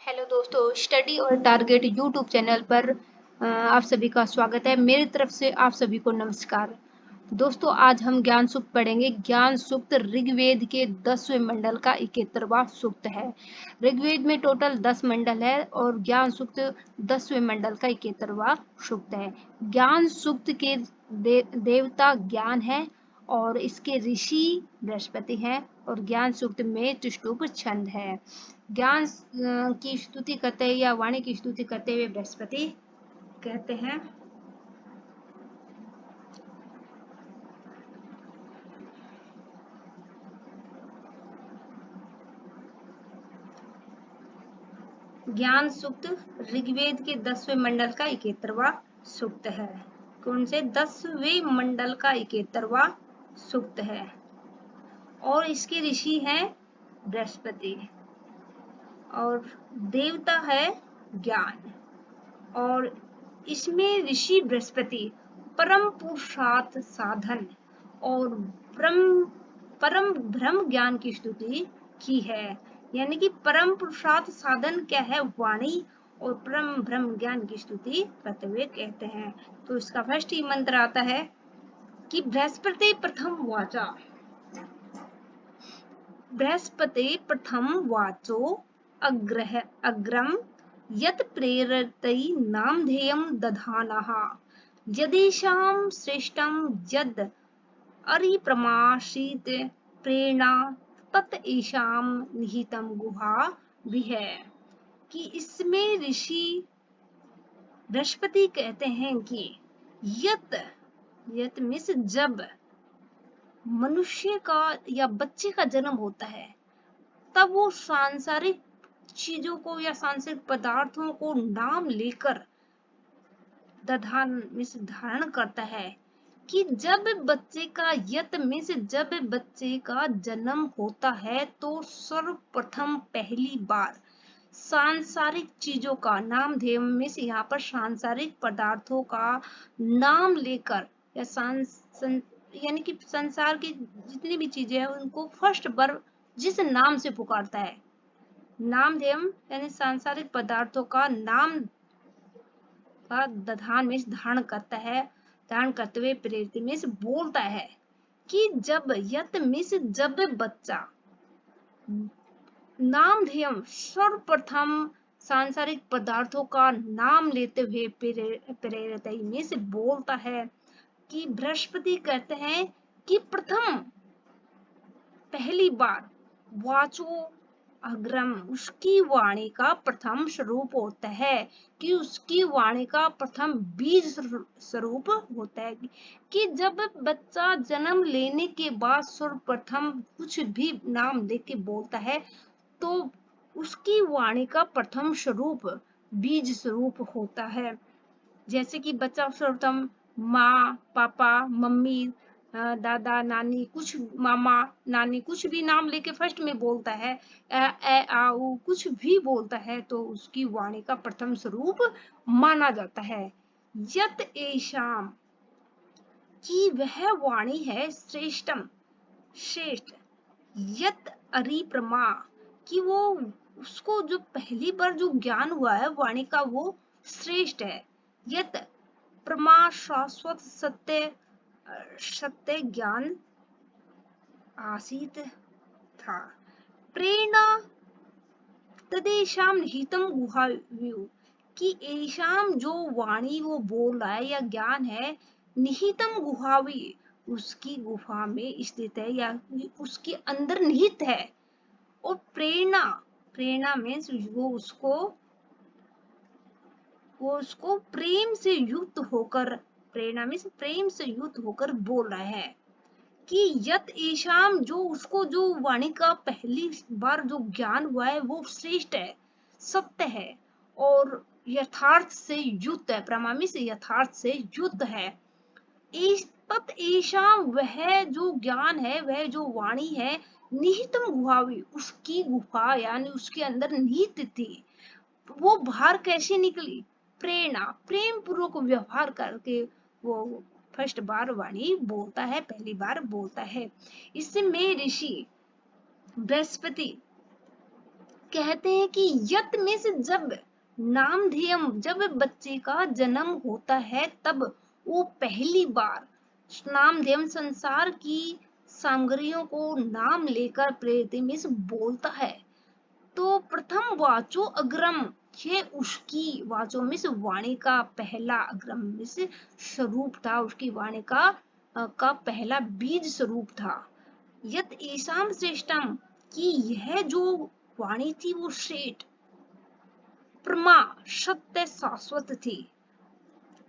Hello दोस्तों, study और target YouTube channel पर आप सभी का स्वागत है। मेरी तरफ से आप सभी को नमस्कार। दोस्तों, आज हम ज्ञान सूक्त पढ़ेंगे। ज्ञान सूक्त ऋग्वेद के 10वें मंडल का 71वां सूक्त है। ऋग्वेद में टोटल 10 मंडल है और ज्ञान सूक्त 10वें मंडल का 71वां सूक्त है। ज्ञान सूक्त के देवता ज्ञान है और इसके ऋषि बृहस्पति हैं और ज्ञान सूक्त में तुष्टुप छंद है। ज्ञान की स्तुति करते हैं या वाणी की स्तुति करते हुए बृहस्पति कहते हैं, ज्ञान सूक्त ऋग्वेद के 10वें मंडल का 71वां सूक्त है। कौन से 10वें मंडल का 71वां सूक्त है और इसके ऋषि हैं बृहस्पति और देवता है ज्ञान। और इसमें ऋषि बृहस्पति परम पुरुषार्थ साधन और परम ब्रह्म ज्ञान की स्तुति की है। यानी कि परम पुरुषार्थ साधन क्या है? वाणी। और परम ब्रह्म ज्ञान की स्तुति करते हुए कहते हैं। तो इसका फर्स्ट ही मंत्र आता है कि बृहस्पति प्रथम वाचा, बृहस्पति प्रथम वाचो अग्रम यत् प्रेरयति नामधेयं दधानः यदेषां श्रेष्ठं यद् अरिप्रमासीत् प्रेरणा तत् एषां निहितं गुहाभिः। कि इसमें ऋषि बृहस्पति कहते हैं कि यत् मीन्स जब मनुष्य का या बच्चे का जन्म होता है तब वो सांसारिक चीजों को या सांसारिक पदार्थों को नाम लेकर धारण करता है। कि जब बच्चे का जब बच्चे का जन्म होता है तो सर्वप्रथम पहली बार सांसारिक चीजों का नामधेय में से यहाँ पर सांसारिक पदार्थों का नाम लेकर या यानी कि संसार की जितनी भी चीजें हैं उनको फर्स्ट बार जिस नाम से पुकारता है, नामधेयम यानी सांसारिक पदार्थों का नाम का दधान में धारण करता है। धारण करते हुए प्रेरित में से बोलता है कि जब बच्चा नामधेयम सर्वप्रथम सांसारिक पदार्थों का नाम लेते हुए प्रेरित में से बोलता है कि बृहस्पति कहते हैं कि प्रथम पहली बार वाचो अग्रम उसकी वाणी का प्रथम स्वरूप होता है। कि उसकी वाणी का प्रथम बीज स्वरूप होता है। कि जब बच्चा जन्म लेने के बाद सर्वप्रथम कुछ भी नाम लेके बोलता है तो उसकी वाणी का प्रथम स्वरूप बीज स्वरूप होता है। जैसे कि बच्चा सर्वप्रथम माँ, पापा, मम्मी, दादा, नानी, कुछ मामा, नानी, कुछ भी नाम लेके फर्स्ट में बोलता है, ए आ उ कुछ भी बोलता है तो उसकी वाणी का प्रथम स्वरूप माना जाता है। यत एषाम की वह वाणी है श्रेष्ठम श्रेष्ठ, यत अरिप्रमा कि वो उसको जो पहली बार जो ज्ञान हुआ है वाणी का वो श्रेष्ठ है। यत प्रमा शाश्वत सत्य ज्ञान आसीत था। प्रेरणा तदेशाम निहितम गुहाव्यू कि एशाम जो वाणी वो बोल रहा है या ज्ञान है, निहितम गुहावी उसकी गुफा में स्थित है या उसके अंदर निहित है। और प्रेरणा में वो उसको प्रेम से युक्त होकर, प्रेरणा में प्रेम से युक्त होकर बोल रहा है कि यत ईशाम जो उसको जो वाणी का पहली बार जो ज्ञान हुआ है वो श्रेष्ठ है, सत्य है और यथार्थ से युक्त है, प्रमामी से यथार्थ से युक्त है। तत् ईशाम वह जो ज्ञान है, वह जो वाणी है, निहितम गुहावी उसकी गुफा यानी उसके अंदर निहित थी। वो बाहर कैसे निकली? प्रेरणा, प्रेम पूर्वक व्यवहार करके वो फर्स्ट बार वाणी बोलता है, पहली बार बोलता है। इसमें ऋषि बृहस्पति कहते हैं कि यत में से जब नामधेयम, जब बच्चे का जन्म होता है तब वो पहली बार नामधेयम संसार की सामग्रियों को नाम लेकर प्रेरित में से बोलता है। तो प्रथम वाचो अग्रम, ये उसकी वाचों में से वाणी का पहला अग्रम में से स्वरूप था, उसकी वाणी का पहला बीज स्वरूप था। यत ईशाम श्रेष्ठम, कि यह जो वाणी थी वो श्रेष्ठ प्रमा सत्य शाश्वत थी।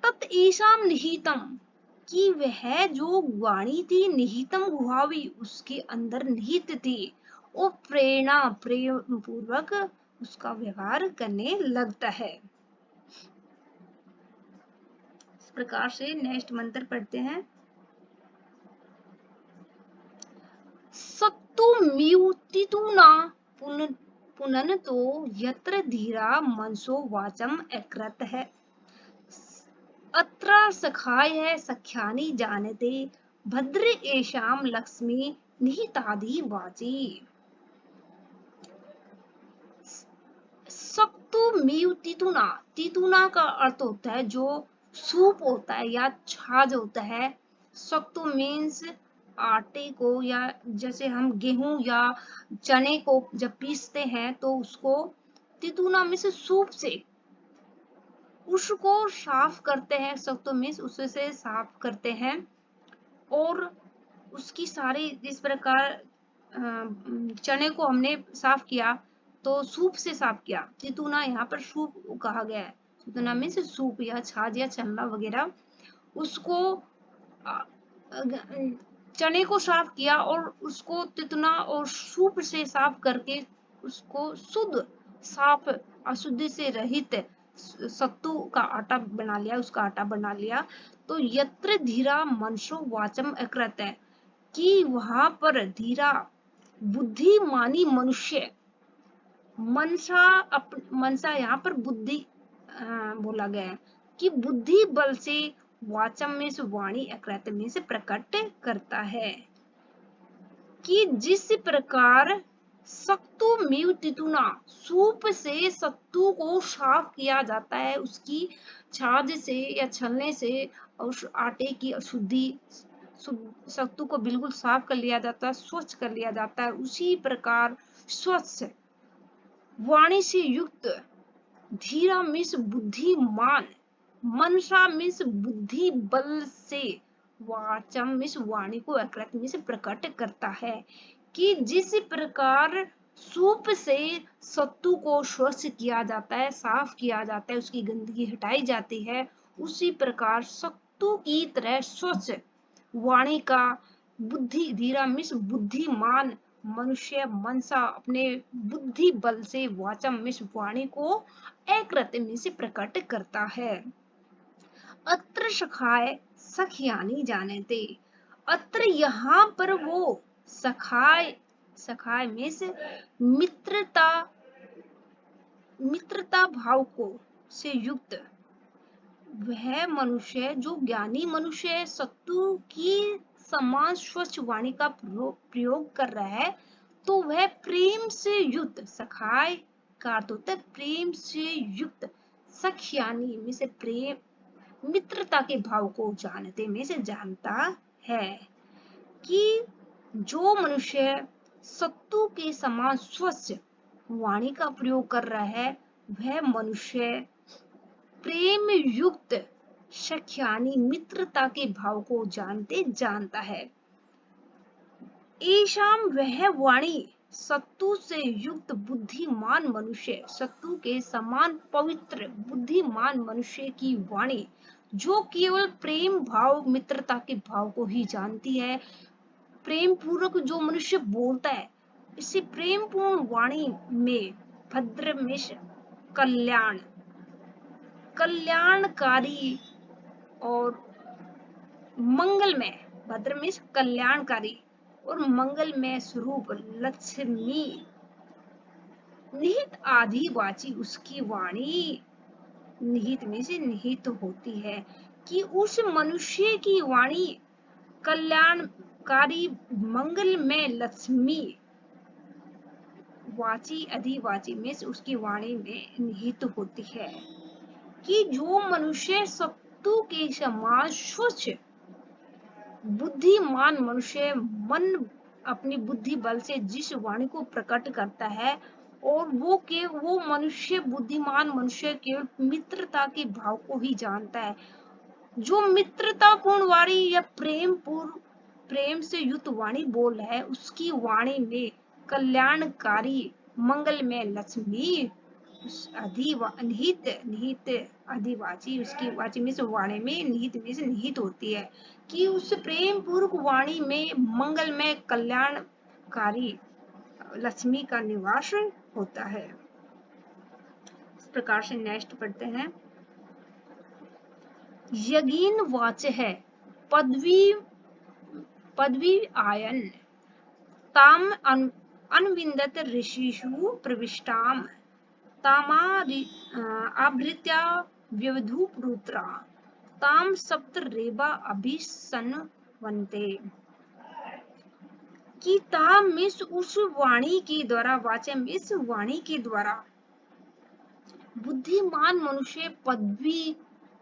तत् ईशाम निहितम, कि वह जो वाणी थी निहितम गुहावी, उसके अंदर निहित थी। वो प्रेरणा प्रेम पूर्वक उसका व्यवहार करने लगता है। इस प्रकार से नेक्स्ट मंत्र पढ़ते हैं। सत्तु म्यूतितुना पुनन्तो यत्र धीरा मनसो वाचम अकृत है। अत्र सखाय सख्यानि जानते भद्र एषाम लक्ष्मी निहितादि वाची। सत्तु मीव तितुना, तितुना का अर्थ होता है जो सूप होता है या छाछ होता है। सत्तु मीन्स आटे को, या जैसे हम गेहूं या चने को जब पीसते हैं तो उसको तितुना में से सूप से उसको साफ करते हैं। सत्तु मीन्स उससे साफ करते हैं और उसकी सारी, जिस प्रकार चने को हमने साफ किया तो सूप से साफ किया, तितुना यहाँ पर सूप कहा गया है। तितुना में से सूप या छाछ या चन्ना वगैरह, उसको चने को साफ किया और उसको तितुना और सूप से साफ करके उसको शुद्ध साफ अशुद्धि से रहित सत्तू का आटा बना लिया, उसका आटा बना लिया। तो यत्र धीरा मनसो वाचम अकृत है, कि वहां पर धीरा बुद्धिमानी मनुष्य, मनसा यहाँ पर बुद्धि बोला गया है, कि बुद्धि बल से वाचम में से वाणी अकृत में से प्रकट करता है। कि जिस प्रकार सत्तु मीव तितुना, सूप से सत्तू को साफ किया जाता है, उसकी छाछ से या छलने से उस आटे की अशुद्धि, सत्तू को बिल्कुल साफ कर लिया जाता है, स्वच्छ कर लिया जाता है। उसी प्रकार स्वच्छ वाणी से युक्त धीरा मीन्स बुद्धिमान, मनसा मीन्स बुद्धि बल से, वाचम मीन्स वाणी को अकृत में से प्रकट करता है। कि जिस प्रकार सूप से सत्तू को स्वच्छ किया जाता है, साफ किया जाता है, उसकी गंदगी हटाई जाती है, उसी प्रकार सत्तू की तरह स्वच्छ वाणी का बुद्धि, धीरा मीन्स बुद्धिमान मनुष्य मनसा अपने बुद्धि बल से वाचम मीन्स वाणी को अकृत्रिम से प्रकट करता है। अत्र सखाय सखयानी जानते, अत्र यहाँ पर वो सखाय, सखाय मीन्स मित्रता, मित्रता भाव को से युक्त वह मनुष्य जो ज्ञानी मनुष्य है, सत्तू की समान स्वच्छ वाणी का प्रयोग कर रहा है, तो वह प्रेम से युक्त, सखाय का अर्थ होता है प्रेम से युक्त, सख्यानी में से प्रेम मित्रता के भाव को जानते में से जानता है। कि जो मनुष्य सत्तू के समान स्वच्छ वाणी का प्रयोग कर रहा है, वह मनुष्य प्रेम युक्त सख्यानी मित्रता के भाव को जानता है। ऐशाम वह वाणी सत्तू से युक्त बुद्धिमान मनुष्य, सत्तू के समान पवित्र बुद्धिमान मनुष्य की वाणी जो केवल प्रेम भाव मित्रता के भाव को ही जानती है, प्रेम पूर्वक जो मनुष्य बोलता है, इसी प्रेम पूर्ण वाणी में भद्र मिश कल्याण, कल्याणकारी और मंगलमय, भद्र में कल्याणकारी और मंगलमय स्वरूप लक्ष्मी निहित आदिवाची, उसकी वाणी निहित में से निहित होती है। कि उस मनुष्य की वाणी कल्याणकारी मंगलमय लक्ष्मी वाची अधिवाची में उसकी वाणी में निहित होती है कि जो मनुष्य सत्तू के समान स्वच्छ बुद्धिमान मनुष्य मन अपनी बुद्धि बल से जिस वाणी को प्रकट करता है और वो मनुष्य बुद्धिमान मनुष्य केवल मित्रता के भाव को ही जानता है। जो मित्रता पूर्ण वाणी या प्रेम से युक्त वाणी बोल रहा है उसकी वाणी में कल्याणकारी मंगलमय लक्ष्मी निहित निहित अधिवाची उसकी वाची में से वाणी में निहित होती है कि उस प्रेम पूर्वक वाणी में मंगलमय कल्याणकारी लक्ष्मी का निवास होता है। इस प्रकार से नेक्स्ट पढ़ते हैं। यज्ञीन वाच है पदवी आयन ताम अनविंदत ऋषिषु प्रविष्टाम तामावृत्या व्यवधूपुत्रा ताम सप्तरेवा अभिसन्वन्ते कि ताम मिस उस वाणी के द्वारा वाचम इस वाणी के द्वारा बुद्धिमान मनुष्य पदवी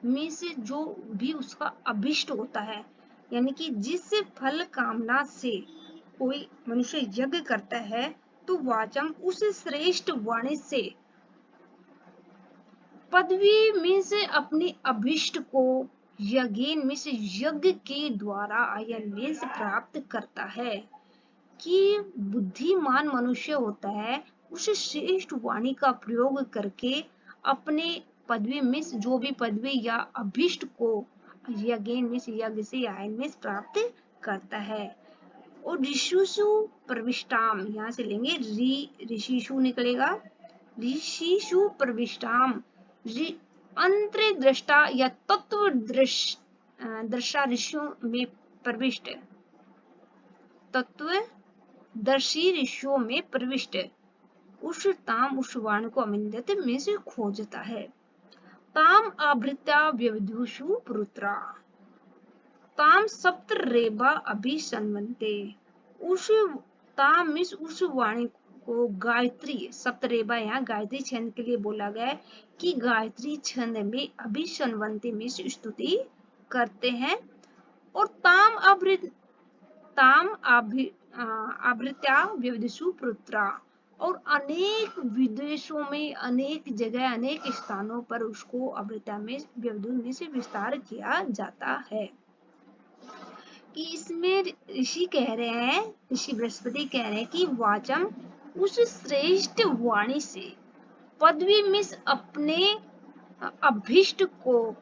में से जो भी उसका अभिष्ट होता है यानी कि जिस फल कामना से कोई मनुष्य यज्ञ करता है तो वाचम उस श्रेष्ठ वाणी से पदवी में से अपने अभिष्ट को यज्ञ में से यज्ञ के द्वारा आयन में से प्राप्त करता है कि बुद्धिमान मनुष्य होता है उस श्रेष्ठ वाणी का प्रयोग करके अपने पदवी में जो भी पदवी या अभिष्ट को यज्ञ में से आयन में प्राप्त करता है। और ऋषिषु प्रविष्टाम यहाँ से लेंगे ऋषिषु निकलेगा ऋषिषु प्रविष्टाम अंतर्दृष्टा या तत्व दृष्टा ऋषियों में प्रविष्ट तत्वदर्शी ऋषियों में प्रविष्ट उस ताम उस वाणी को अविंदित में से खोजता है। ताम आवृत्या व्यवधुषु पुत्रा ताम सप्तरेवा अभिसन्वन्ते उस ताम मिस उस वाणी को गायत्री सप्तरेवा यहाँ गायत्री छंद के लिए बोला गया है कि गायत्री छंद में अभिसन्वन्ते में स्तुति करते हैं। और ताम आवृत्या विविधु पुत्रा और अनेक विदेशों में अनेक जगह अनेक स्थानों पर उसको आवृत्या में विविधु में से विस्तार किया जाता है। कि इसमें ऋषि कह रहे हैं ऋषि बृहस्पति कह रहे हैं कि वाचम उस श्रेष्ठ वाणी से पदवी में अपने अभिष्ट को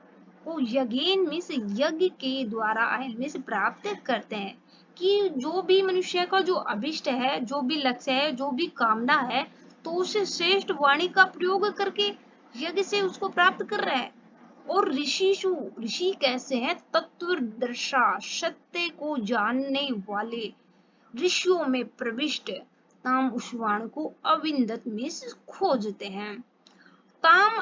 यज्ञ में से यज्ञ के द्वारा आयन में से प्राप्त करते हैं कि जो भी मनुष्य का जो अभिष्ट है जो भी लक्ष्य है जो भी कामना है तो उस श्रेष्ठ वाणी का प्रयोग करके यज्ञ से उसको प्राप्त कर रहा है। और ऋषि कैसे हैं तत्वदर्शा सत्य को जानने वाले ऋषियों में प्रविष्ट ताम उस वाणी को अविंदत में खोजते हैं। ताम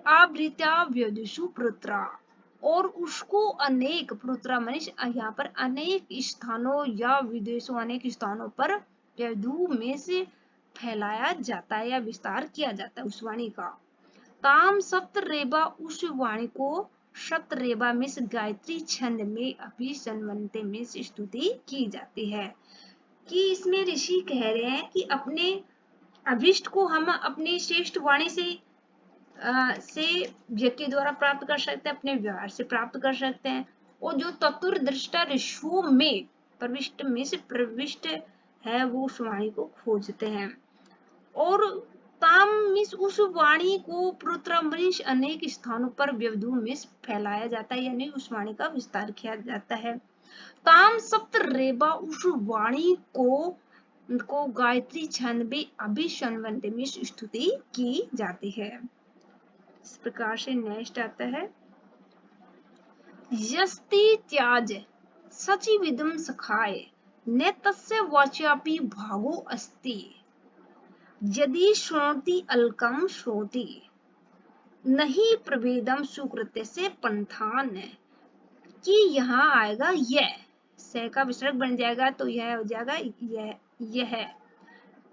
आवृत्या व्यवधुषु पुत्रा और उसको अनेक पुत्रा मनीष यहाँ पर अनेक स्थानों या विदेशों अनेक स्थानों पर व्यवधु में से फैलाया जाता है या विस्तार किया जाता है उस वाणी का। ताम सप्तरेवा उस वाणी को सप्तरेवा में गायत्री छंद में अभिसन्वन्ते में स्तुति की जाती है। कि इसमें ऋषि कह रहे हैं कि अपने अभिष्ट को हम अपनी श्रेष्ठ वाणी से यज्ञ के द्वारा प्राप्त कर सकते हैं अपने व्यवहार से प्राप्त कर सकते हैं। और जो तत्वदृष्टा ऋषियों में प्रविष्ट है वो उस वाणी को खोजते हैं। और ताम मिस उस वाणी को पुत्रमरीश अनेक स्थानों पर व्यवधु में फैलाया जाता है यानी उस वाणी का विस्तार किया जाता है। ताम सप्तरेवा उस वाणी को गायत्री छंद में अभिसन्वन्ते में स्तुति की जाती है। इस प्रकार से नेक्स्ट आता है यस्ति त्याज सचिविदं सखाय न तस्य वाच्यापि भागो अस्ति यदि श्रोति अलकम श्रोति नहीं प्रभेदम सुकृत्य से पंथान। कि यहाँ आएगा यह से का विसर्ग बन जाएगा तो यह हो जाएगा यह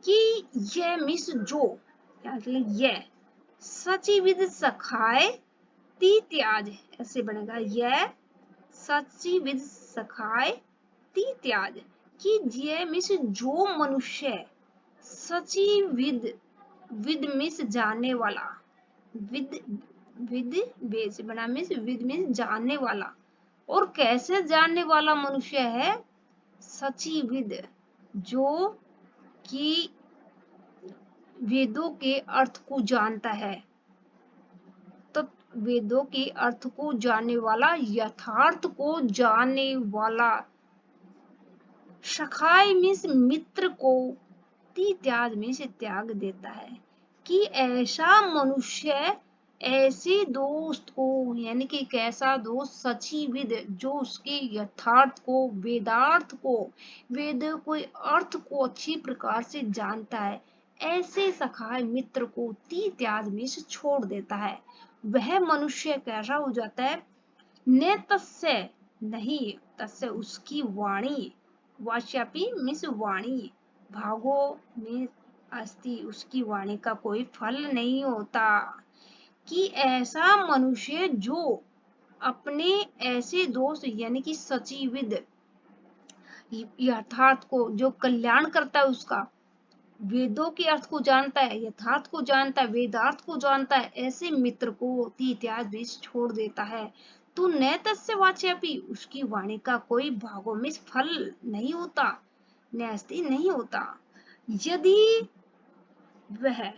कि यह मिस जो, यह सचिविद सखाए ती त्याज, ऐसे बनेगा, यह सचिविद सखाए ती त्याज, कि यह मिस जो मनुष्य सचिविद, विद मिस जानने वाला, विद, विद बेस बना मिस, विद मिस जानने वाला, और कैसे जानने वाला मनुष्य है, सचिविद, जो कि वेदों के अर्थ को जानता है, तो वेदों के अर्थ को जानने वाला, यथार्थ को जानने वाला, सखाय मीन्स मित्र को, ती त्याग मीन्स त्याग देता है, कि ऐसा मनुष्य ऐसे दोस्त को, यानी कि कैसा दोस्त, सचिविद, जो उसके यथार्थ को, वेदार्थ को, वेद को अर्थ को अच्छी प्रकार से जानता है, ऐसे सखाय मित्र को ती त्याग में से छोड़ देता है, वह मनुष्य कैसा हो जाता है, ने तस्य, नहीं, तस्य उसकी वाणी, वाच्यापी मिस वाणी, भागो में अस्ति, उसकी वाणी का कोई फल नहीं होता, कि ऐसा मनुष्य जो अपने ऐसे दोस्त, यानी कि सचिविद, यथार्थ को जो कल्याण करता है उसका, वेदों के अर्थ को जानता है, यथार्थ को जानता है, वेदार्थ को जानता है, ऐसे मित्र को इत्यादि बीच छोड़ देता है, तो न तस्य वाच्यापि, उसकी वाणी का कोई भागों में फल नहीं होता, न्यास्ति नहीं होता, यदि वह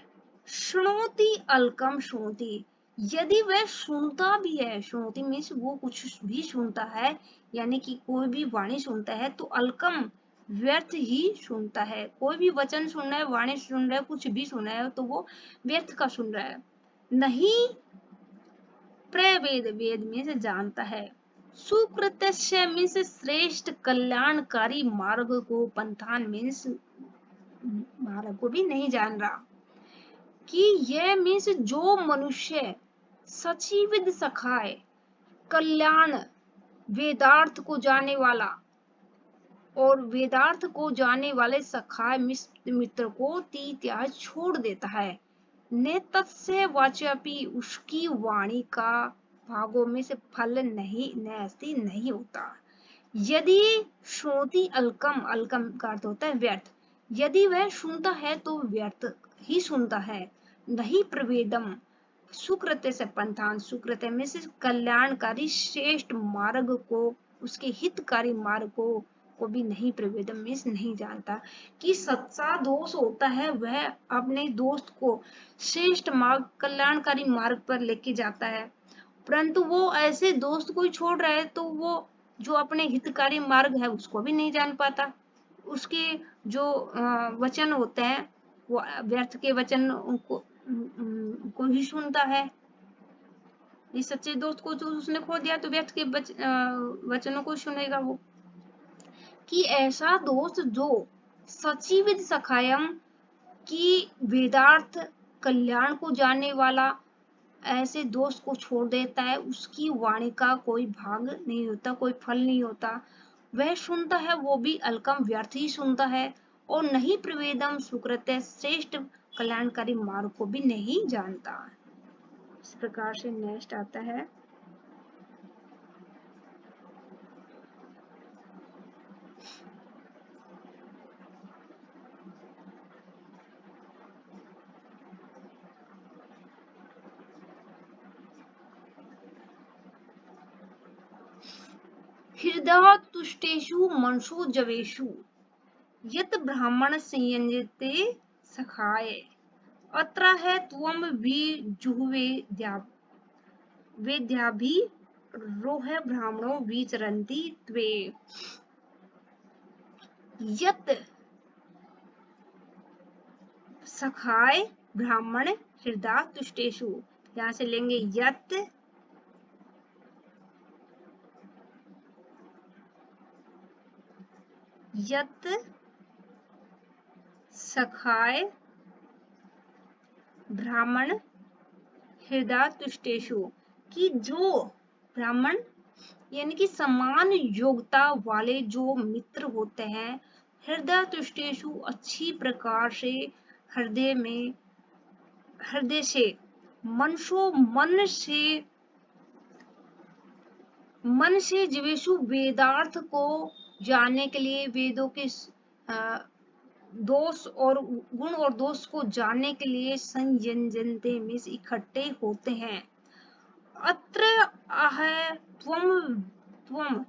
श्रोति अलकम श्रोति, यदि वह सुनता भी है, श्रोति मीन्स वो कुछ भी सुनता है, यानी कि कोई भी वाणी सुनता है तो अलकम व्यर्थ ही सुनता है, कोई भी वचन सुन रहा है, वाणी सुन रहा है, कुछ भी सुन रहा है तो वो व्यर्थ का सुन रहा है, नहीं प्रवेद, वेद में से जानता है, सुकृत्य मीन्स श्रेष्ठ कल्याणकारी मार्ग को, पंथान मीन्स मार्ग को भी नहीं जान रहा, कि यह मीन्स जो मनुष्य सचिविद सखाए, कल्याण वेदार्थ को जानने वाला, और वेदार्थ को जानने वाले सखाय मित्र को ती त्याग छोड़ देता है, ने तत्से वाच्यापि, उसकी वाणी का भागों में से फल नहीं, नैस्ति नहीं होता, यदि श्रोति अलकम, अलकम का अर्थ होता है व्यर्थ, यदि वह सुनता है तो व्यर्थ ही सुनता है, नहीं प्रवेदम, सुकृत्य से पंथान, सुकृत्य में से कल्याणकारी श्रेष्ठ मार्ग को, उसके हितकारी मार्ग को भी नहीं प्रवेदम में नहीं जानता, कि सच्चा दोस्त होता है वह अपने दोस्त को श्रेष्ठ मार्ग, कल्याणकारी मार्ग पर लेके जाता है, परंतु वो ऐसे दोस्त को ही छोड़ रहा है तो वो जो अपने हितकारी मार्ग है उसको भी नहीं जान पाता, उसके जो वचन होते हैं वो व्यर्थ के वचन को ही सुनता है, इस सच्चे दोस्त को जो उसने खो दिया तो व्यर्थ के वचनों को सुनेगा वो, कि ऐसा दोस्त जो सचिविद सखायम, की वेदार्थ कल्याण को जानने वाला, ऐसे दोस्त को छोड़ देता है, उसकी वाणी का कोई भाग नहीं होता, कोई फल नहीं होता, वह सुनता है वो भी अलकम व्यर्थ ही सुनता है, और नहीं प्रवेदम सुकृत्य श्रेष्ठ कल्याणकारी मार्ग को भी नहीं जानता। इस प्रकार से नेक्स्ट आता है, हृदय तुष्टेषु मनसो जवेषु, यत ब्राह्मण संयंजते सखाए, अत्र है त्वम विजुह्वे वेद्याभि रोह ब्राह्मणो विचरन्ति त्वे, यत सखाय ब्राह्मण हृदय तुष्टेषु, यहाँ से लेंगे यत, यत सखाय ब्राह्मण हृदय तुष्टेषु, कि जो ब्राह्मण यानी कि समान योग्यता वाले जो मित्र होते हैं, हृदय तुष्टेषु अच्छी प्रकार से हृदय से मन से जीवेशु वेदार्थ को जानने के लिए वेदों के दोष और गुण और दोष को जानने के लिए संयंजनते में इकट्ठे होते हैं। अत्र आह त्वम त्वम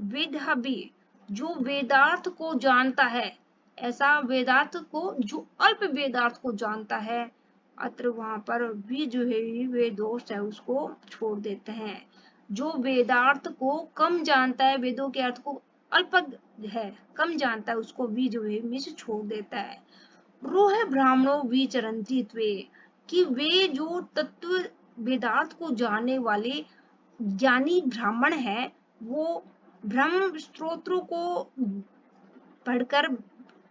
वेदहबि, जो वेदार्थ को जानता है, ऐसा वेदार्थ को जो अल्प वेदार्थ को जानता है, अत्र वहां पर भी जो है वे दोष है उसको छोड़ देते हैं। जो वेदार्थ को कम जानता है, वेदों के अर्थ को अल्प है, कम जानता है, उसको भी जो है मिस छोड़ देता है। रोह ब्राह्मणों विचरन्ति त्वे, कि वे जो तत्व वेदार्थ को जानने वाले ज्ञानी ब्राह्मण है, वो ब्रह्म स्त्रोत्रों को पढ़कर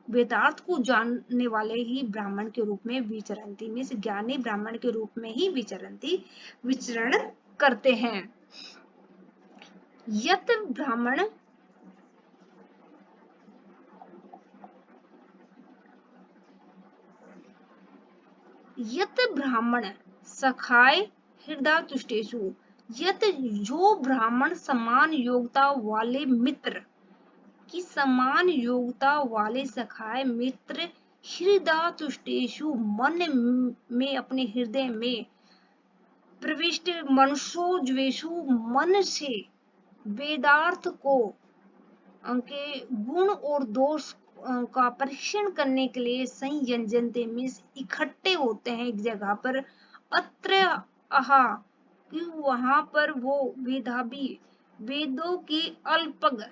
वेदार्थ को जानने वाले ही ब्राह्मण के रूप में विचरन्ति, मीन्स ज्ञानी ब्राह्मण के रूप में ही विचरण करते हैं। यत ब्राह्मण सखाय हृदय तुष्टेषु, यत जो ब्राह्मण समान योग्यता वाले मित्र की समान योग्यता वाले सखाय मित्र हृदय तुष्टेषु, मन में अपने हृदय में प्रविष्ट मनसोज्वेषु, मन से वेदार्थ को उनके गुण और दोष का परीक्षण करने के लिए संयंजनते में इकट्ठे होते हैं एक जगह पर। अत्र आहा, कि वहां पर वो वेदाबी, वेदों के अल्पज्ञ,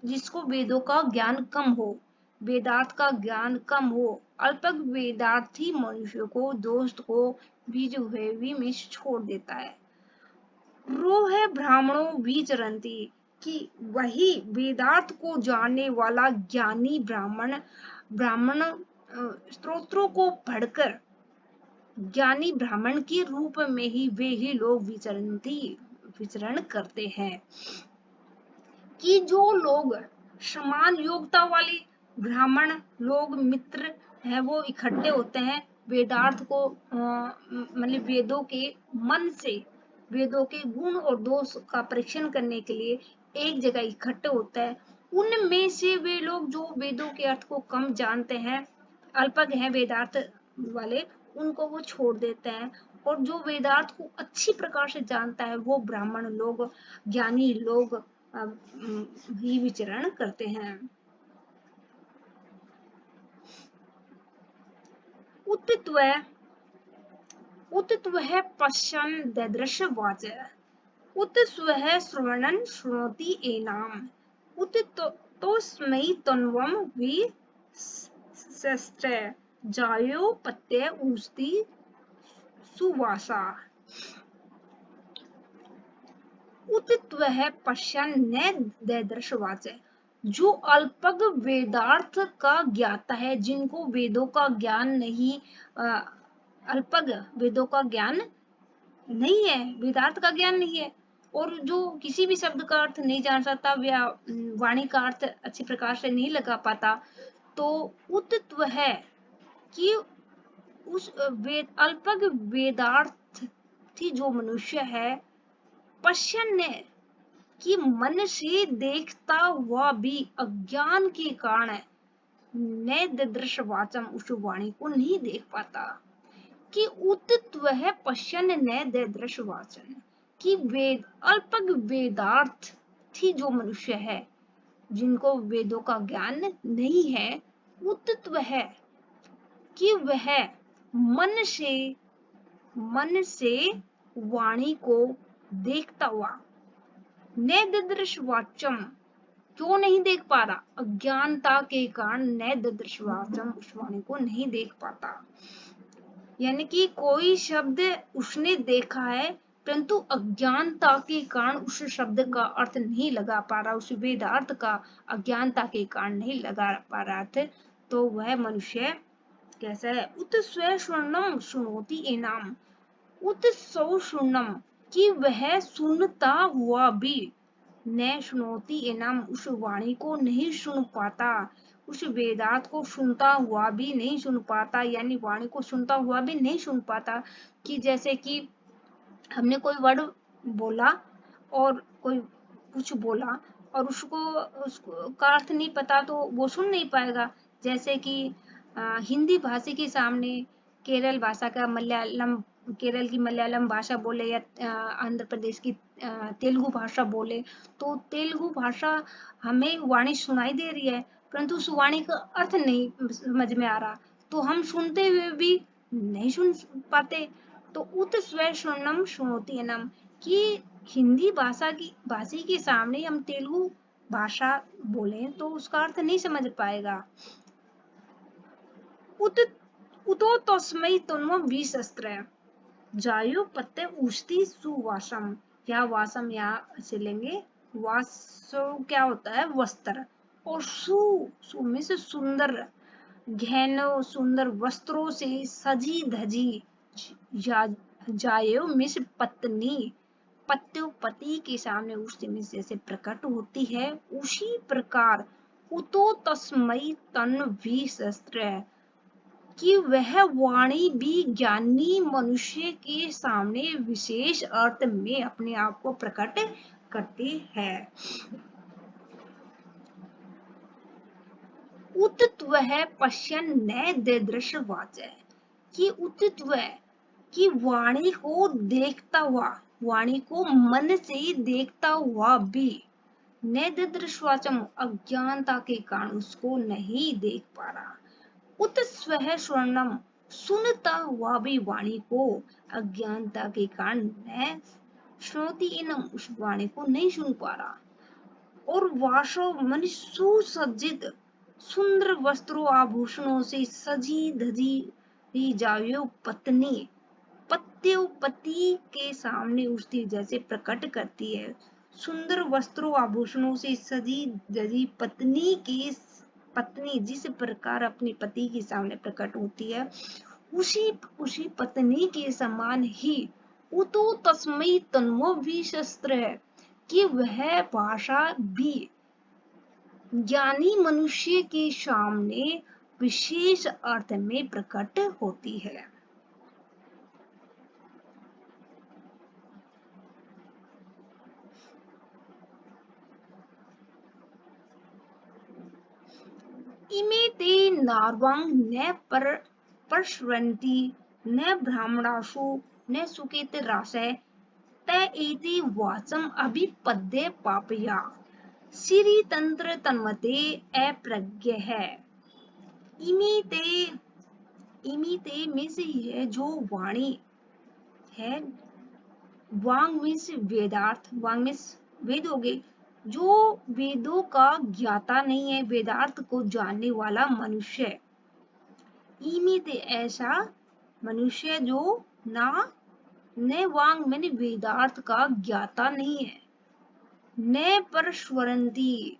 जिसको वेदों का ज्ञान कम हो, वेदार्थ का ज्ञान कम हो, अल्पज्ञ वेदार्थी मनुष्य को, दोस्त को भी जो है भी छोड़ देता है। रोह ब्राह्मणों विचरन्ति, कि वही वेदार्थ को जानने वाला ज्ञानी ब्राह्मण स्तोत्रों को पढ़कर ज्ञानी ब्राह्मण के रूप में ही वे ही लोग विचरण करते हैं। कि जो लोग समान योग्यता वाले ब्राह्मण लोग मित्र हैं, वो इकट्ठे होते हैं वेदार्थ को मतलब वेदों के मन से वेदों के गुण और दोष का परीक्षण करने के लिए एक जगह इकट्ठे होता है। उनमें से वे लोग जो वेदों के अर्थ को कम जानते हैं, अल्पज्ञ हैं वेदार्थ वाले, उनको वो छोड़ देते हैं, और जो वेदार्थ को अच्छी प्रकार से जानता है वो ब्राह्मण लोग, ज्ञानी लोग ही विचरण करते हैं। उत्त्वः पश्यन् ददृश वाच, उत स्वः श्रवणन् शृणोति एनाम्, उत तोस्मै तन्वं विसृष्य जायो पत्य ऊस्ति सुवासा। उत्त्वः पश्यन् न ददृश वाच, जो अल्पज्ञ वेदार्थ का ज्ञाता है, जिनको वेदों का ज्ञान नहीं, अल्पज्ञ वेदों का ज्ञान नहीं है, वेदार्थ का ज्ञान नहीं है, और जो किसी भी शब्द का अर्थ नहीं जान सकता, वाणी का अर्थ अच्छी प्रकार से नहीं लगा पाता, तो उत्त्व है कि उस अल्पज्ञ वेदार्थी जो मनुष्य है, पश्यन्य कि मन से देखता हुआ भी अज्ञान के कारण न ददृश वाचम, उस वाणी को नहीं देख पाता। कि उत्त्व है पश्यन न ददृश वाचन, कि अल्पज्ञ वेदार्थी जो मनुष्य है, जिनको वेदों का ज्ञान नहीं है, उत्त्व है कि वह मन से वाणी को देखता हुआ, न ददृश वाचम, क्यों नहीं देख पा रहा, अज्ञानता के कारण न ददृश वाचम, उस वाणी को नहीं देख पाता। यानी कि कोई शब्द उसने देखा है, परंतु अज्ञानता के कारण उस शब्द का अर्थ नहीं लगा पा रहा, उस वेदार्थ का अज्ञानता के कारण नहीं लगा पा रहा था, तो वह मनुष्य कैसा है। उत स्वशून्यम सुनोति एनाम, उत स्वशून्यम, कि वह सुनता हुआ भी न सुनोती एनम, उस वाणी को नहीं सुन पाता, उस वेदांत को सुनता हुआ भी नहीं सुन पाता, यानी वाणी को सुनता हुआ भी नहीं सुन पाता। कि जैसे कि हमने कोई वर्ड बोला और कोई कुछ बोला और उसको का अर्थ नहीं पता तो वो सुन नहीं पाएगा। जैसे कि हिंदी भाषी के सामने केरल भाषा का मलयालम, केरल की मलयालम भाषा बोले या आंध्र प्रदेश की तेलुगु भाषा बोले, तो तेलुगु भाषा हमें वाणी सुनाई दे रही है परंतु उस वाणी का अर्थ नहीं समझ में आ रहा, तो हम सुनते हुए भी नहीं सुन पाते। तो उत स्वर सुनम सुनोती नम, कि हिंदी भाषी के सामने हम तेलुगु भाषा बोले तो उसका अर्थ नहीं समझ पाएगा। उत उतो तस्मै तन्वम विशस्त्र, जायु पत्ते उष्टि सुवासम, या वासम यहाँ से लेंगे। वासो क्या होता है? वस्त्र। और सु में से सुंदर, गहनों सुंदर वस्त्रों से सजी धजी, जायो में से पत्नी, पति के सामने उस में जैसे प्रकट होती है, उसी प्रकार उतो तस्मय तन भी शस्त्र, कि वह वाणी भी ज्ञानी मनुष्य के सामने विशेष अर्थ में अपने आप को प्रकट करती है। उत्तत्व पश्यन न दृश्य वाच्य, कि उत्तत्व, कि वाणी को देखता हुआ, वाणी को मन से देखता हुआ भी, न दृश्यवाचम, अज्ञानता के कारण उसको नहीं देख पा रहा। उत स्व स्वर्णम, सुनता हुआ भी वाणी को अज्ञानता के कारण न श्रोति इनम, उस वाणी को नहीं सुन पा रहा। और वाशो मन सुसज्जित, सुंदर वस्त्रों आभूषणों से सजी धजी जायो पत्नी, पति के सामने उसकी जैसे प्रकट करती है। सुंदर वस्त्रों आभूषणों से सजी धजी पत्नी जिस प्रकार अपने पति के सामने प्रकट होती है, उसी पत्नी के समान ही उतो तस्मै तन्वो विशस्त्र है, कि वह भाषा भी ज्ञानी मनुष्य के सामने विशेष अर्थ में प्रकट होती है। इमे ते नार्वांग न परश्रन्ति न ब्राह्मणासु न सुकेत रासय, त एति वाचम अभिपद्य पापया, श्री तंत्र तन्वते अप्रज्ञ है। इमीते, इमीते में से है जो वाणी है, वांग मीन्स वेदार्थ, वांग मीन्स वेद हो गए, जो वेदों का ज्ञाता नहीं है, वेदार्थ को जानने वाला मनुष्य। इमीते ऐसा मनुष्य जो ना, न वांग मैंने वेदार्थ का ज्ञाता नहीं है, न परश्वरंती,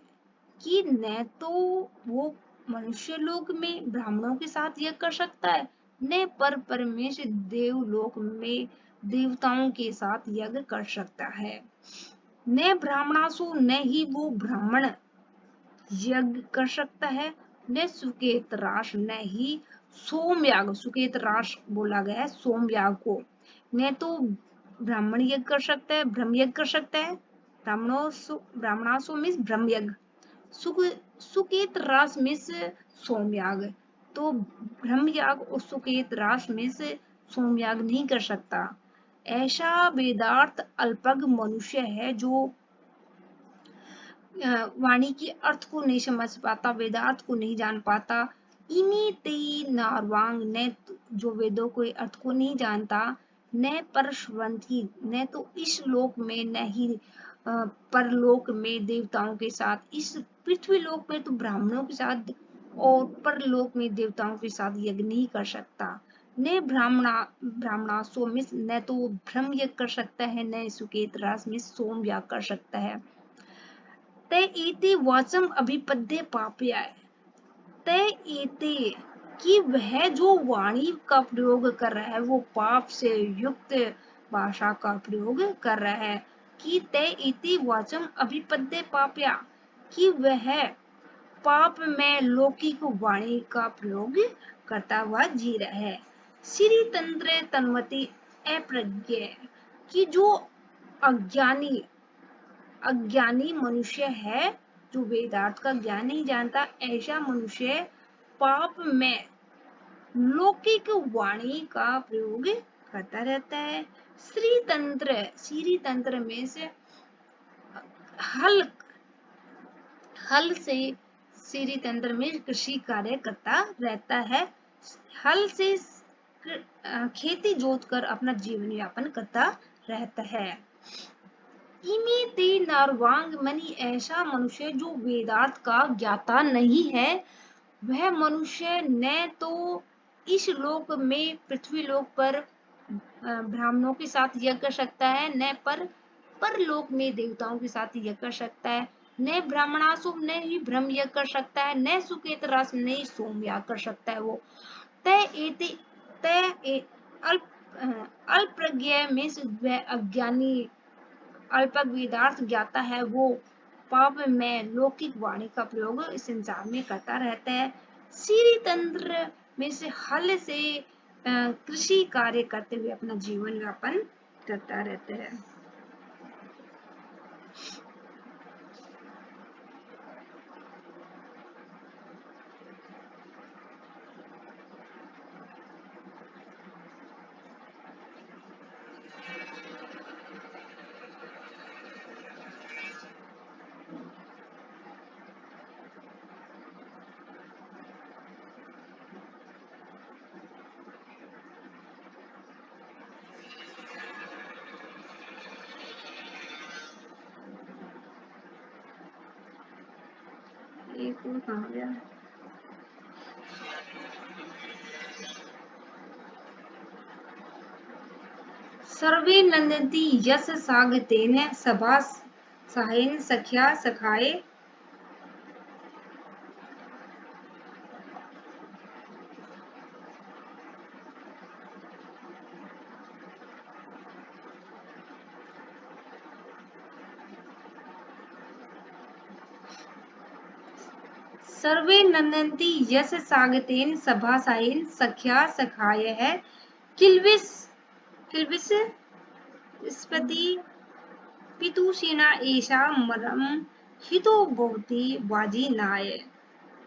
कि न तो वो मनुष्य लोक में ब्राह्मणों के साथ यज्ञ कर सकता है, न पर परमेश्वर देवलोक में देवताओं के साथ यज्ञ कर सकता है। न ब्राह्मणासु, न ही वो ब्राह्मण यज्ञ कर सकता है, न सुकेत राश, न ही सोमयाग, सुकेत राश बोला गया है सोमयाग को, न तो ब्राह्मण यज्ञ कर सकता है, ब्रह्म यज्ञ कर सकता है, ब्राह्मणासु मीन्स ब्रह्म यज्ञ, सुकेत रास में से सोमयाग, तो ब्रह्मयाग और सुकेत रास में से सोमयाग नहीं कर सकता। ऐसा वेदार्थ अल्पज्ञ मनुष्य है जो वाणी के अर्थ को नहीं समझ पाता, वेदार्थ को नहीं जान पाता। इमी ते नारवांग, ने जो वेदों के अर्थ को नहीं जानता, न परश्वंती, न तो इस लोक में, न ही परलोक में देवताओं के साथ, इस पृथ्वी लोक में तो ब्राह्मणों के साथ और परलोक में देवताओं के साथ यज्ञ नहीं कर सकता। न ब्राह्मणासो में न तो ब्रह्म यज्ञ कर सकता है, न सुकेत रास में सोम याग कर सकता है। ते एते वाचम अभिपद्य पापया, ते एते, कि वह जो वाणी का प्रयोग कर रहा है वो पाप से युक्त भाषा का प्रयोग कर रहा है। कि ते इति वाचम अभिपद्य पाप्या, कि वह पाप में लौकिक वाणी का प्रयोग करता हुआ जी रहा है। श्री तंत्र तन्मति अप्रज्ञ, कि जो अज्ञानी अज्ञानी मनुष्य है, जो वेदार्थ का ज्ञान नहीं जानता, ऐसा मनुष्य पाप में लौकिक वाणी का प्रयोग करता रहता है। श्री तंत्र में से हल से श्री तंत्र में कृषि कार्य करता रहता है। हल से खेती जोत कर अपना जीवन यापन करता रहता है। इमे ते नारवांग मणि, ऐसा मनुष्य जो वेदार्थ का ज्ञाता नहीं है, वह मनुष्य न तो इस लोक में पृथ्वी लोक पर ब्राह्मणों के साथ यज्ञ कर सकता है, न परलोक में देवताओं के साथ यज्ञ कर सकता है, न ब्राह्मणासुर न ही ब्रह्म यज्ञ कर सकता है, न सुकेतरास न ही सोम याग कर सकता है। वो अल्पज्ञ में वह अज्ञानी अल्पज्ञ वेदार्थ ज्ञाता है, वो पाप में लौकिक वाणी का प्रयोग इस संसार में करता रहता है। श्री तंत्र में से हल से कृषि कार्य करते हुए अपना जीवन यापन करता रहता है। एक और कहाँ गया? सर्वे नंदन्ति यश सागतेन सभा साहेन सख्या सखाए। सर्वे नंदन्ति यश सागतेन सभा साहेन सख्या सखाय है। किल्विष स्पति पितुषीणा एषा मरम हितो भवति वाजिनाय,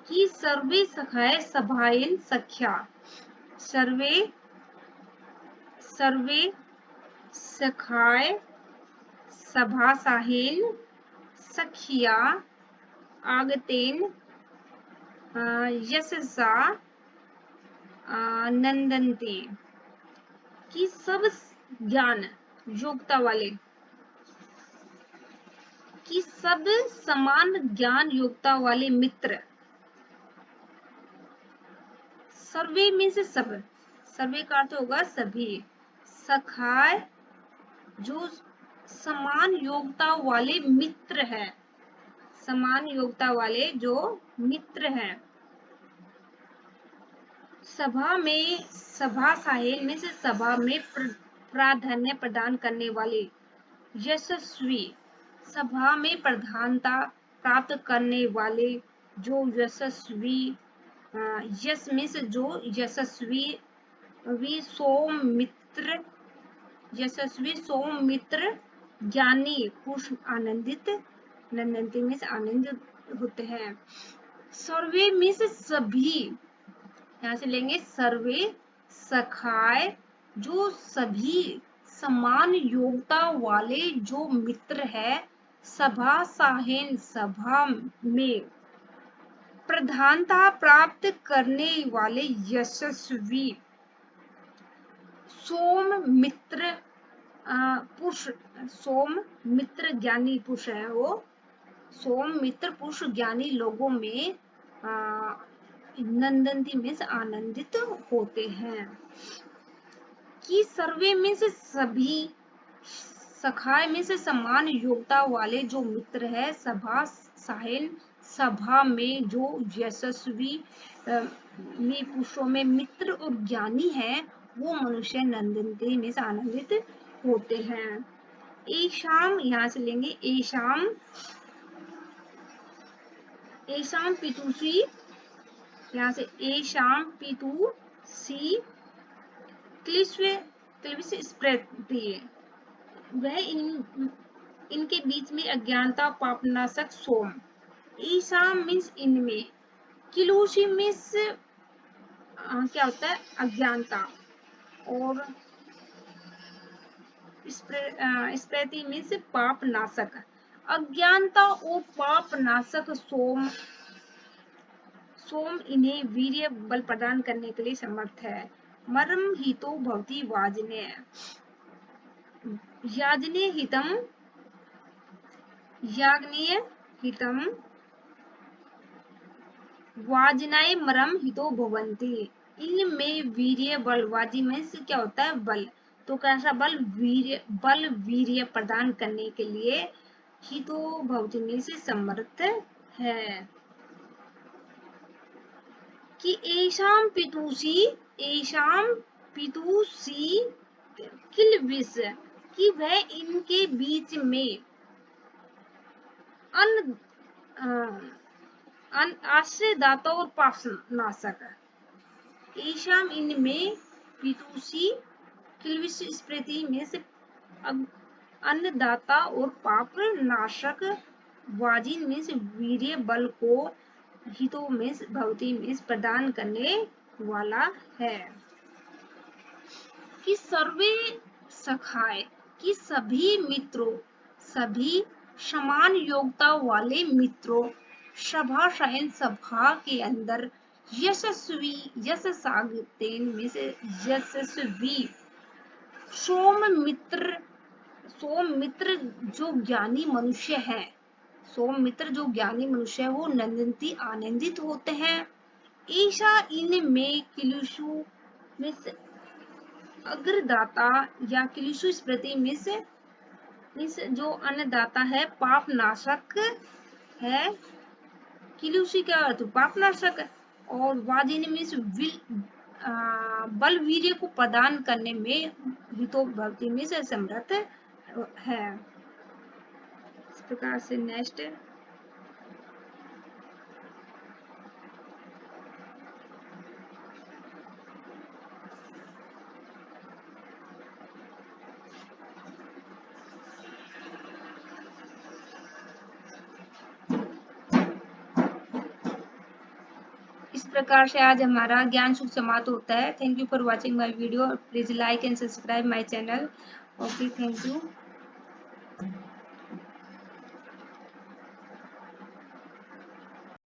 कि सर्वे सखाय सभायन सख्या, सर्वे सखाय सभासाहेन सखिया आगतेन यशसा नंदन्ते, कि सब ज्ञान योग्यता वाले, कि सब समान ज्ञान योग्यता वाले मित्र, सर्वे में से सब, सर्वे का अर्थ होगा सभी, सखाय जो समान योग्यता वाले मित्र है, समान योग्यता वाले जो मित्र हैं, सभा में सभा साहेब में से सभा में प्राधान्य प्रदान करने वाले, यशस्वी सभा में प्रधानता प्राप्त करने वाले जो यशस्वी, यश में से जो यशस्वी सौमित्र, यशस्वी सौमित्र ज्ञानी पुरुष आनंदित, नंदनते में से आनंदित होते हैं। सर्वे में से सभी, यहाँ से लेंगे सर्वे सखाय जो सभी समान योग्यता वाले जो मित्र है, सभा साहेन सभा में प्रधानता प्राप्त करने वाले यशस्वी सोम मित्र पुरुष, सोम मित्र ज्ञानी पुरुष है, वो सोम मित्र पुरुष ज्ञानी लोगों में नंदन्ति में से आनंदित होते हैं। कि सर्वे में से सभी, सखाय में से समान योग्यता वाले जो मित्र है, सभा साहेन सभा में जो यशस्वी में पुरुषों में मित्र और ज्ञानी है, वो मनुष्य नंदन्ति में से आनंदित होते हैं। एशाम यहाँ से लेंगे, एशाम, एशाम पीतूसी, यहाँ से एशाम पीतूसी क्लिश्व क्लिश्व स्प्रति, वह इनके बीच में अज्ञानता पापनाशक सोम। ईशाम मीन्स इनमें, किलूसी मीन्स क्या होता है, अज्ञानता, और स्प्रति मीन्स पाप नाशक। अज्ञानता और पाप नाशक सोम, सोम इन्हें वीर्य बल प्रदान करने के लिए समर्थ है। मरम हितो भवति वाजने, याजने हितम, याग्नेय हितम, वाजनाय मरम हितो भवन्ति। इनमें वीर्य बल, वाजी में से क्या होता है, बल, तो कैसा बल, वीर्य बल, वीर्य प्रदान करने के लिए हितो भवति में से समर्थ है। कि एशाम पितुसी, एशाम पितुसी किल विष, कि वह इनके बीच में आश्रयदाता और पापनाशक। ईशाम इनमें, पितुसी किलविष स्मृति में से अन्नदाता और पाप नाशक, वाजिन में से वीर्य बल को, हितों में भवती में प्रदान करने वाला है। कि सर्वे सखाए, कि सभी मित्रों, सभी समान योग्यता वाले मित्रों, सभा शयन सभा के अंदर यशस्वी, यशसागतेन में से यशस्वी, सोम मित्र, सोम मित्र जो ज्ञानी मनुष्य है, सोम मित्र जो ज्ञानी मनुष्य है वो नंदंती आनंदित होते हैं। ईशा इनमें किलुषु में से अग्रदाता या किलुषु स्मृति में से जो अन्नदाता है पाप नाशक है। किलुषु क्या अर्थ, पाप नाशक, और वाजिन में बल वीर्य को प्रदान करने में हितो भक्ति में से समर्थ है। इस प्रकार से नेक्स्ट, इस प्रकार से आज हमारा ज्ञान सुख समाप्त होता है। Thank you for watching my video, please like and subscribe my channel. Okay, thank you.